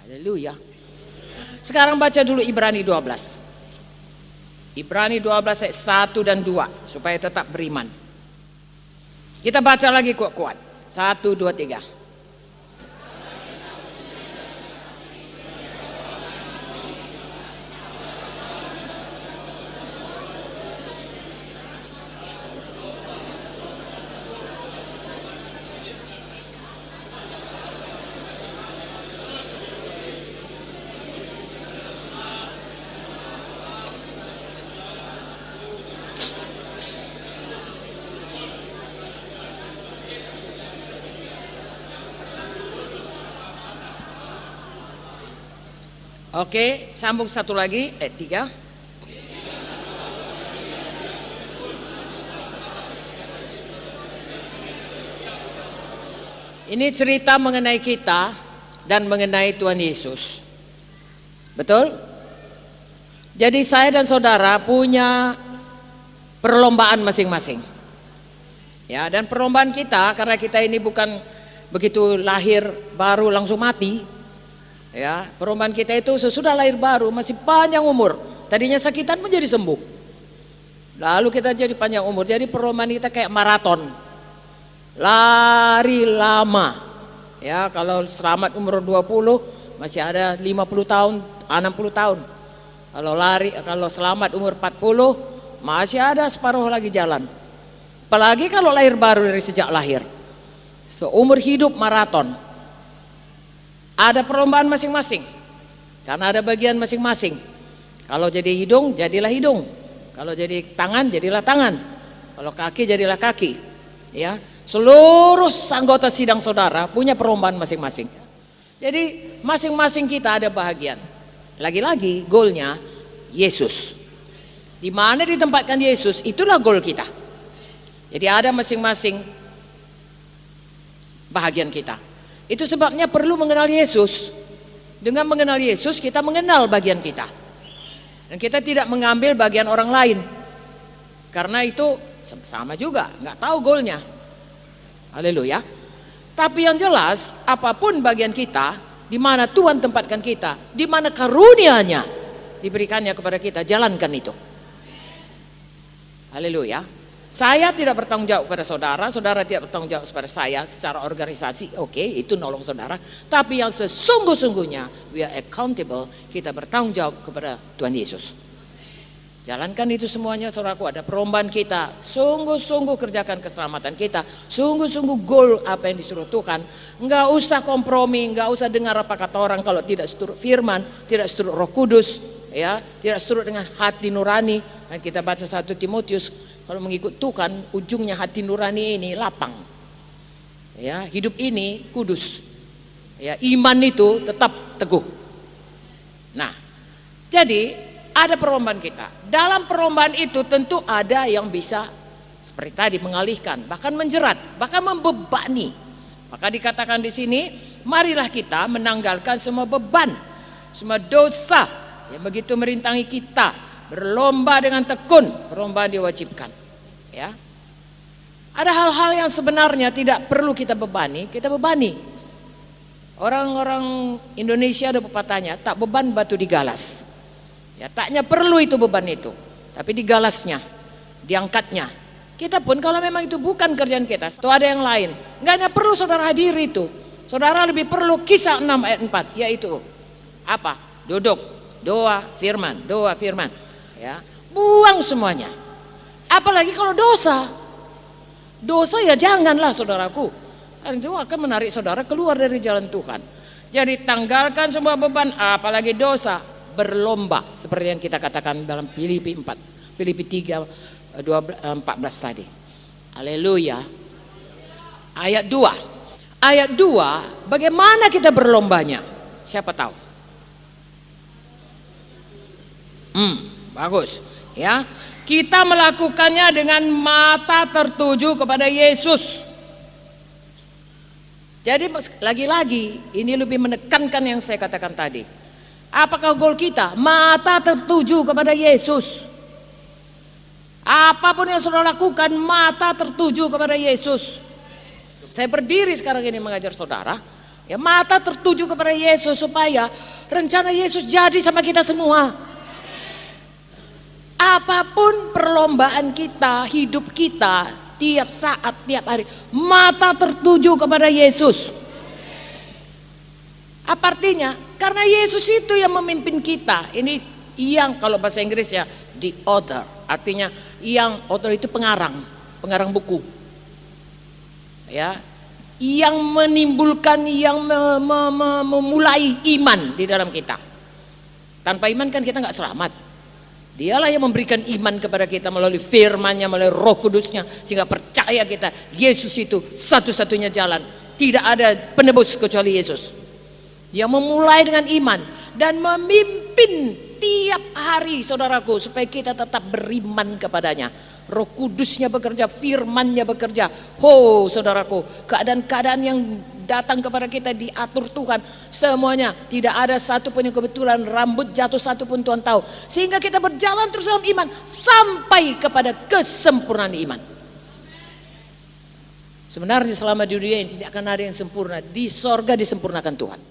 Haleluya. Sekarang baca dulu Ibrani 12. Ibrani 12 ayat 1 dan 2 supaya tetap beriman. Kita baca lagi kuat-kuat. 1, 2, 3. Oke, sambung satu lagi, ayat 3. Ini cerita mengenai kita dan mengenai Tuhan Yesus. Betul? Jadi saya dan saudara punya perlombaan masing-masing. Ya, dan perlombaan kita karena kita ini bukan begitu lahir baru langsung mati. Ya, perlombaan kita itu sesudah lahir baru masih panjang umur. Tadinya sakitan menjadi sembuh. Lalu kita jadi panjang umur. Jadi perlombaan kita kayak maraton. Lari lama. Ya, kalau selamat umur 20 masih ada 50 tahun, 60 tahun. Kalau selamat umur 40 masih ada separuh lagi jalan. Apalagi kalau lahir baru dari sejak lahir. Seumur hidup maraton. Ada perlombaan masing-masing. Karena ada bagian masing-masing. Kalau jadi hidung, jadilah hidung. Kalau jadi tangan, jadilah tangan. Kalau kaki, jadilah kaki. Ya, seluruh anggota sidang saudara punya perlombaan masing-masing. Jadi masing-masing kita ada bahagian. Lagi-lagi goalnya Yesus. Di mana ditempatkan Yesus, itulah goal kita. Jadi ada masing-masing bahagian kita. Itu sebabnya perlu mengenal Yesus. Dengan mengenal Yesus kita mengenal bagian kita. Dan kita tidak mengambil bagian orang lain. Karena itu sama juga, nggak tahu goalnya. Haleluya. Tapi yang jelas apapun bagian kita, di mana Tuhan tempatkan kita, di mana karunia-Nya diberikannya kepada kita, jalankan itu. Haleluya. Saya tidak bertanggung jawab kepada saudara, saudara tidak bertanggung jawab kepada saya secara organisasi. Oke, itu nolong saudara. Tapi yang sesungguh-sungguhnya we are accountable, kita bertanggung jawab kepada Tuhan Yesus. Jalankan itu semuanya saudaraku. Ada perlombaan kita, sungguh-sungguh kerjakan keselamatan kita, sungguh-sungguh goal apa yang disuruh Tuhan. Enggak usah kompromi, enggak usah dengar apa kata orang kalau tidak seturut firman, tidak seturut Roh Kudus, ya, tidak seturut dengan hati nurani. Nah, kita baca 1 Timotius, kalau mengikut Tuhan ujungnya hati nurani ini lapang. Ya, hidup ini kudus. Ya, iman itu tetap teguh. Nah, jadi ada perlombaan kita. Dalam perlombaan itu tentu ada yang bisa seperti tadi mengalihkan, bahkan menjerat, bahkan membebani. Maka dikatakan di sini, marilah kita menanggalkan semua beban, semua dosa yang begitu merintangi kita, berlomba dengan tekun. Perlombaan diwajibkan. Ya, ada hal-hal yang sebenarnya tidak perlu kita bebani, kita bebani. Orang-orang Indonesia ada pepatahnya, tak beban batu digalas. Ya, taknya perlu itu beban itu, tapi digalasnya, diangkatnya. Kita pun kalau memang itu bukan kerjaan kita, itu ada yang lain. Enggaknya perlu saudara hadir itu. Saudara lebih perlu Kisah 6 ayat 4, yaitu apa? Duduk, doa, firman, doa, firman. Ya, buang semuanya. Apalagi kalau dosa. Dosa ya janganlah saudaraku. Karena itu akan menarik saudara keluar dari jalan Tuhan. Jadi tanggalkan semua beban, apalagi dosa. Berlomba seperti yang kita katakan dalam Filipi 3 14 tadi. Haleluya. Ayat 2. Ayat 2, bagaimana kita berlombanya? Siapa tahu? Bagus. Ya. Kita melakukannya dengan mata tertuju kepada Yesus. Jadi lagi-lagi ini lebih menekankan yang saya katakan tadi. Apakah goal kita? Mata tertuju kepada Yesus. Apapun yang saudara lakukan, mata tertuju kepada Yesus. Saya berdiri sekarang ini mengajar saudara. Ya, mata tertuju kepada Yesus supaya rencana Yesus jadi sama kita semua. Apapun perlombaan kita, hidup kita, tiap saat, tiap hari, mata tertuju kepada Yesus. Apa artinya? Karena Yesus itu yang memimpin kita. Ini yang kalau bahasa Inggris ya, the author. Artinya yang author itu pengarang buku. Ya, yang menimbulkan, yang memulai iman di dalam kita. Tanpa iman kan kita nggak selamat. Dialah yang memberikan iman kepada kita melalui firman-Nya, melalui Roh Kudus-Nya, sehingga percaya kita Yesus itu satu-satunya jalan. Tidak ada penebus kecuali Yesus. Dia memulai dengan iman dan memimpin tiap hari, saudaraku, supaya kita tetap beriman kepadanya. Roh Kudus-Nya bekerja, firman-Nya bekerja. Saudaraku, keadaan-keadaan yang datang kepada kita diatur Tuhan semuanya. Tidak ada satu pun yang kebetulan, rambut jatuh satu pun Tuhan tahu. Sehingga kita berjalan terus dalam iman sampai kepada kesempurnaan iman. Sebenarnya selama di dunia ini tidak akan ada yang sempurna. Di sorga disempurnakan Tuhan.